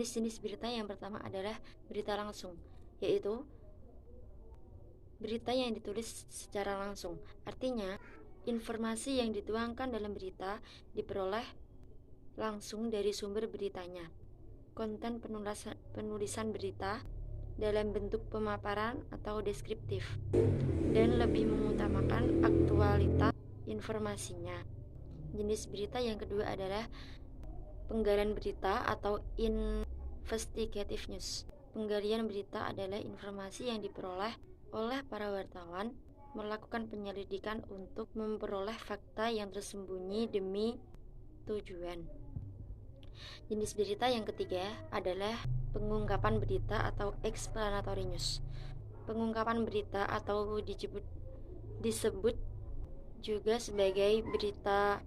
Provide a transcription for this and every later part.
Jenis-jenis berita yang pertama adalah berita langsung, yaitu berita yang ditulis secara langsung. Artinya, informasi yang dituangkan dalam berita diperoleh langsung dari sumber beritanya. Konten penulisan berita dalam bentuk pemaparan atau deskriptif dan lebih mengutamakan aktualitas informasinya. Jenis berita yang kedua adalah penggalian berita atau investigative news. Penggalian berita adalah informasi yang diperoleh oleh para wartawan melakukan penyelidikan untuk memperoleh fakta yang tersembunyi demi tujuan. Jenis berita yang ketiga adalah pengungkapan berita atau explanatory news. Pengungkapan berita atau disebut juga sebagai berita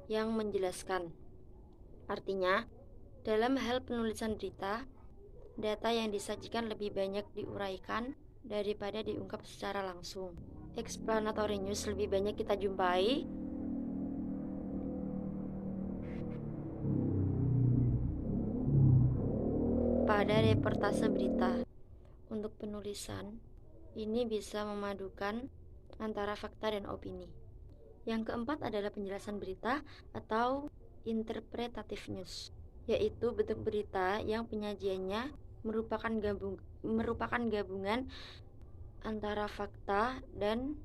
yang menjelaskan. Artinya, dalam hal penulisan berita, data yang disajikan lebih banyak diuraikan daripada diungkap secara langsung. Explanatory news lebih banyak kita jumpai pada reportase berita. Untuk penulisan, ini bisa memadukan antara fakta dan opini. Yang keempat adalah penjelasan berita atau interpretative news, yaitu bentuk berita yang penyajiannya merupakan gabungan antara fakta dan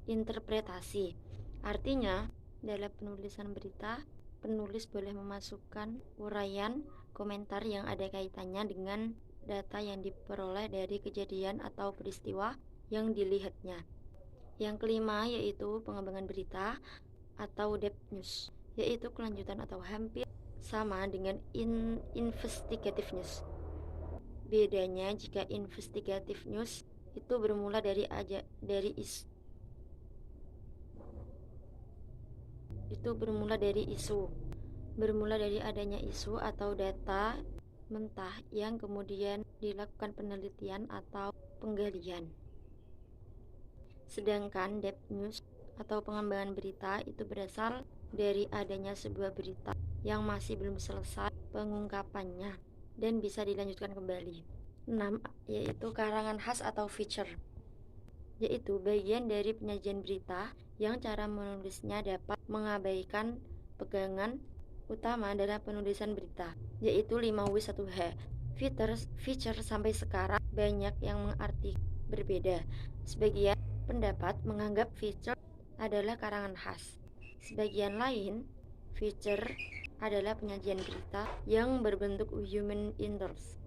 interpretasi. Artinya, dalam penulisan berita, penulis boleh memasukkan uraian, komentar yang ada kaitannya dengan data yang diperoleh dari kejadian atau peristiwa yang dilihatnya. Yang kelima yaitu pengembangan berita atau depth news, yaitu kelanjutan atau hampir sama dengan investigative news. Bedanya jika investigative news itu bermula dari adanya isu atau data mentah yang kemudian dilakukan penelitian atau penggalian. Sedangkan depth news atau pengembangan berita itu berasal dari adanya sebuah berita yang masih belum selesai pengungkapannya dan bisa dilanjutkan kembali. 6. Yaitu karangan khas atau feature, yaitu bagian dari penyajian berita yang cara menulisnya dapat mengabaikan pegangan utama dalam penulisan berita, yaitu 5W1H. Feature sampai sekarang banyak yang mengarti berbeda. Sebagian pendapat menganggap feature adalah karangan khas. Sebagian lain, feature adalah penyajian berita yang berbentuk human interest.